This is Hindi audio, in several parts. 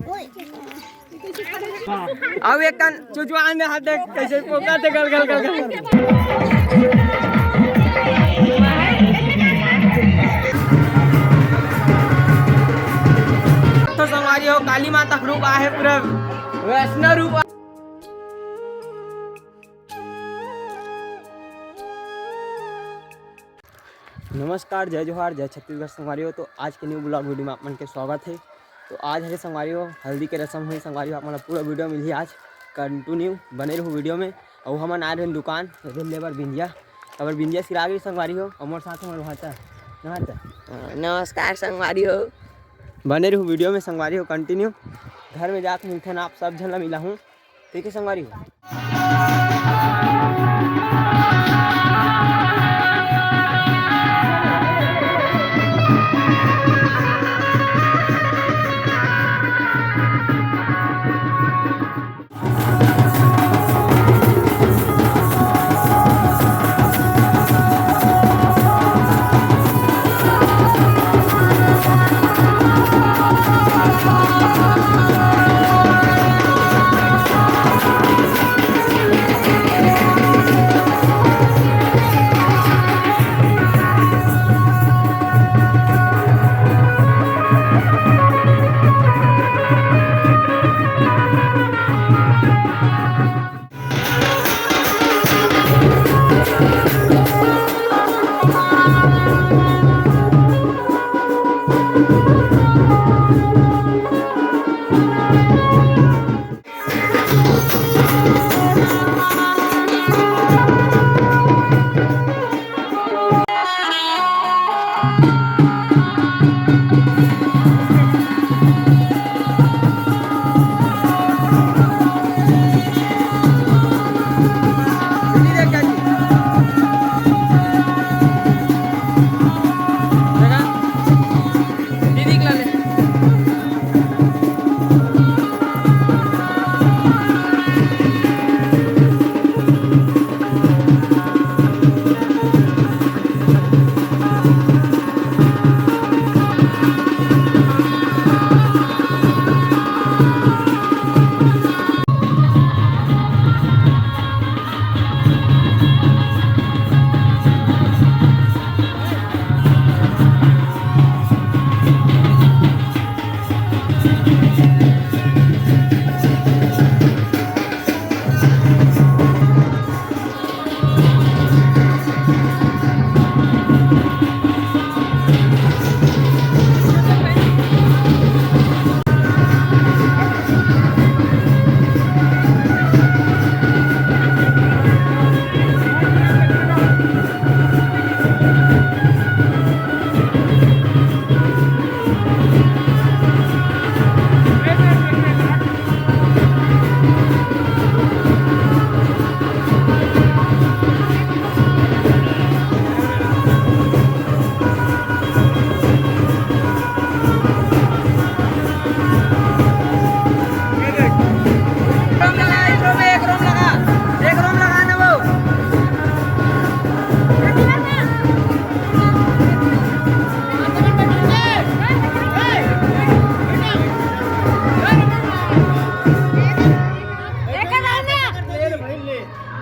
अब एक कान चुचवान हाथ देख कैसे पोकाते गल गल गल गल। तो संगवारी हो काली माता का रूप आहे पूरा वैष्णव रूप। नमस्कार, जय जोहार, जय छत्तीसगढ़ संगवारी हो। तो आज के न्यू ब्लॉग वीडियो में आप मन के स्वागत है। तो आज है संगवारी हो हल्दी के रस्म हुई संगवारी हो, आप पूरा वीडियो मिली आज कंटिन्यू बने रहो वीडियो में। और हम आए रहे दुकान लेबर बिंदिया, अगर बिंदिया सिरा गई संगवारी हो। हमारे साथ हमारे भाषा नमस्कार संगवारी हो, बने रहो वीडियो में संगवारी हो कंटिन्यू। घर में जाकर मिलते हैं आप सब जन मिला हूँ, ठीक है संगवारी हो।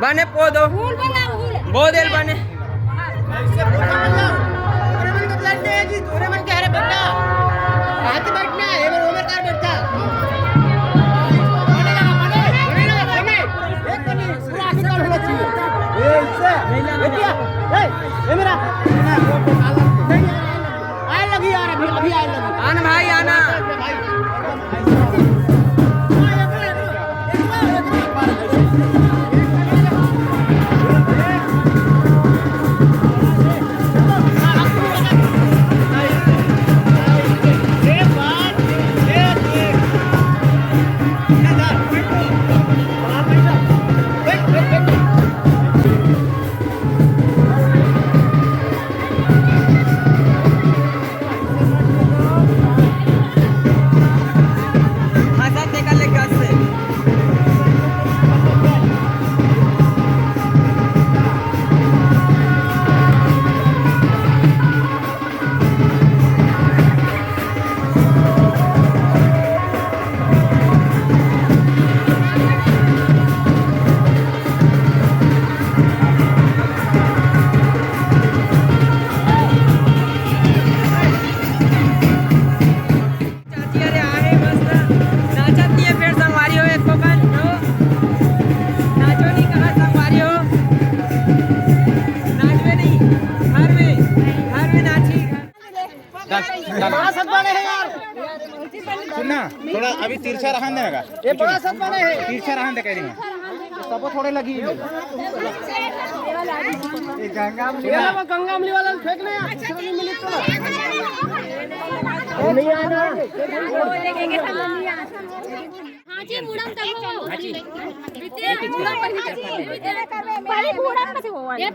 बने पौधो बोदेल बने आना भाई आना। सुनना थोड़ा अभी तिरछा रहन देने का ये बड़ा सब बने है तिरछा रहन दे कह रही सब थोड़े लगी ये गंगामली वाला फेंकना है दूसरा मिली तो नहीं आना हां जी मुड़म तक पहले मुड़म पे हो ये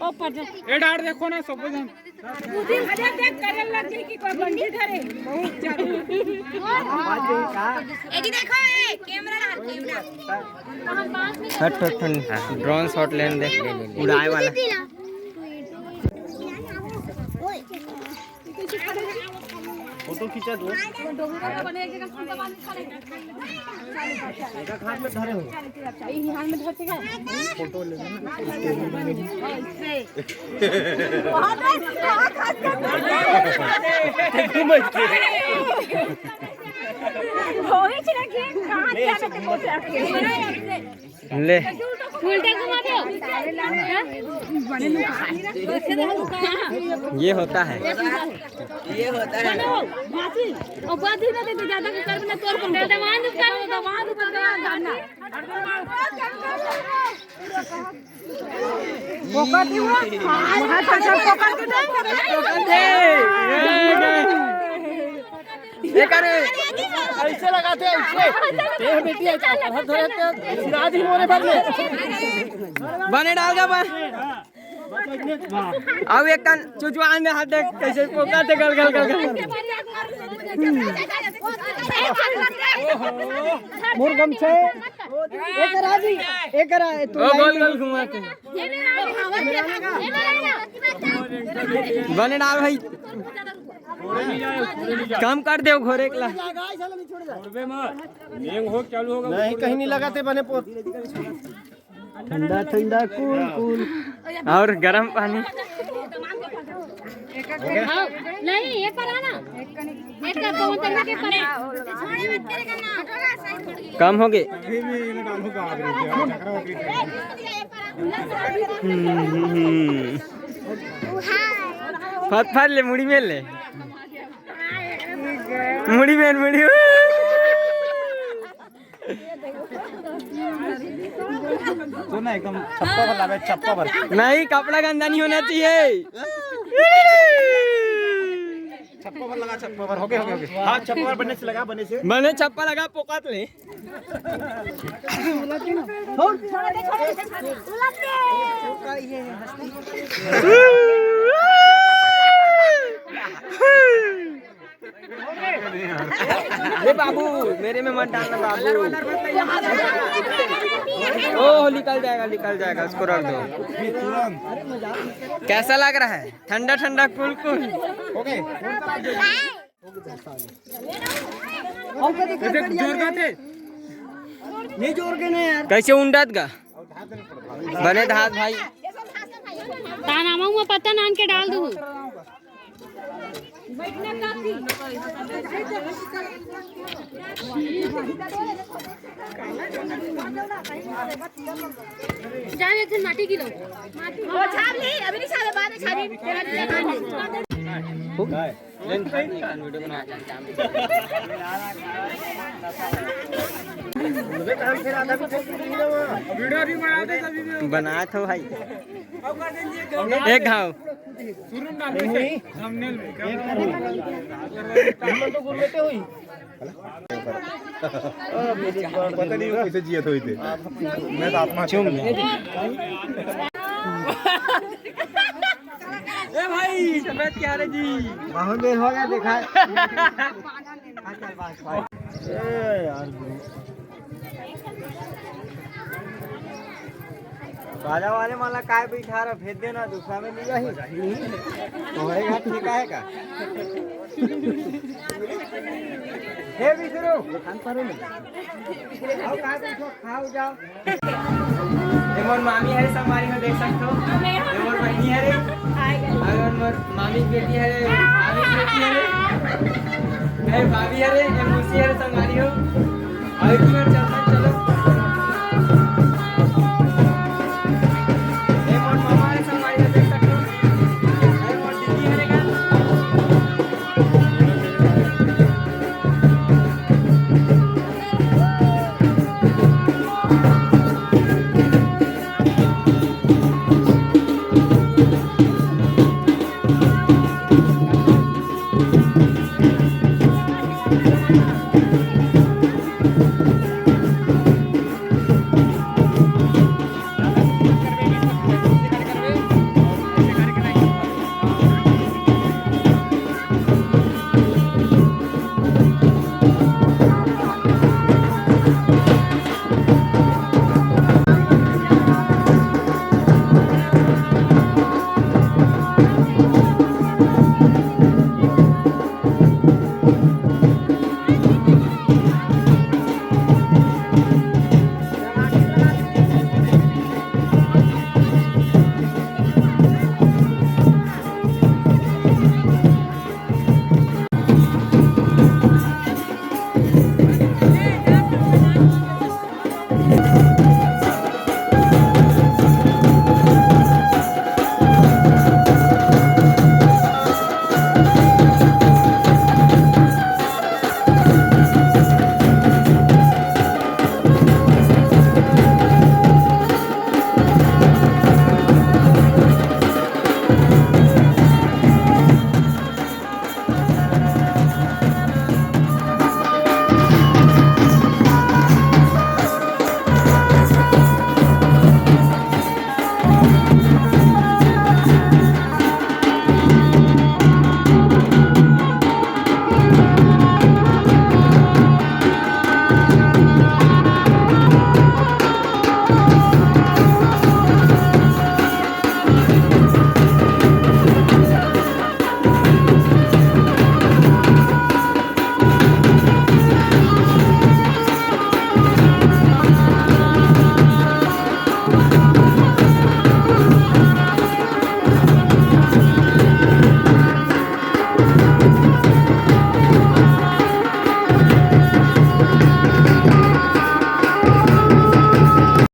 ऊपर ये डार देखो ना सब जन उसी हजार देख करे लग गई कि कोई बंदी धरे बहुत ज्यादा ए जी देखो ए कैमरा ना कैमरा हम पास में हट ड्रोन शॉट लेने दे उड़ाए वाला फोटो खींचा दो हाथ में धरे हो हाथ में धरते का फोटो ले ले उल्टा घुमा दो ये होता है और बात ही ना दे ज्यादा कर ना तोड़ को दमान कर दमान ऊपर गाना पोकट हुआ हां पोकट दे ये करे ऐसे लगाते हैं ऐसे ये बेटी है हर धरे सिराज ही मोरे भर ले बने डाल का बन अब एक कन चुचवान में हाथ देख कैसे पोकाते गल मुर्गम से एक राजी एक करा तू गोल घुमाते बने डाल भाई कम कर दे घोरे के नहीं कहीं नहीं लगाते बने ठंडा ठंडा कूल कूल और गर्म पानी नहीं ये पर आना एक का कौन तरह के पर कम हो गए फट ले मुड़ी में ले मुड़ी में तो ना एकदम छप्पा पर लगा छप्पा पर नहीं कपड़ा गंदा नहीं होना चाहिए छप्पा पर लगा छप्पा पर हो गए हां छप्पा पर बनने से लगा बने छप्पा लगा पोकात ले ये बाबू मेरे में मत डालना बाबू ओह निकल जाएगा उसको रख दो कैसा लग रहा है ठंडा ठंडा कूल ओके नहीं जोर के नहीं यार कैसे उंडात का बने धात भाई तानामा में पत्ता नान के डाल दूं जाने थे माटी की लो वो छाप ली अभी नहीं छापे बाद में छापी वीडियो बना था भाई एक घाव पता नहीं कैसे जिया थोड़ी थे मैं तो आत्मा चुम ए भाई सफेद क्या रे जी बहुत देर हो गया देखा यार राजा वाले माला काय बैठा रहा भेज देना दूसरा में नहीं जाही तुम्हारे घर ठीक है का हे बिसरो खान पर नहीं आओ काय बैठो खाओ जाओ ये मोर मामी है संगवारी में देख सकते हो ये मोर बहनी है रे और मोर मामी की बेटी है रे भाभी की बेटी है रे भाभी है रे ये मुसी है रे संगवारी हो और की बार चलता चलो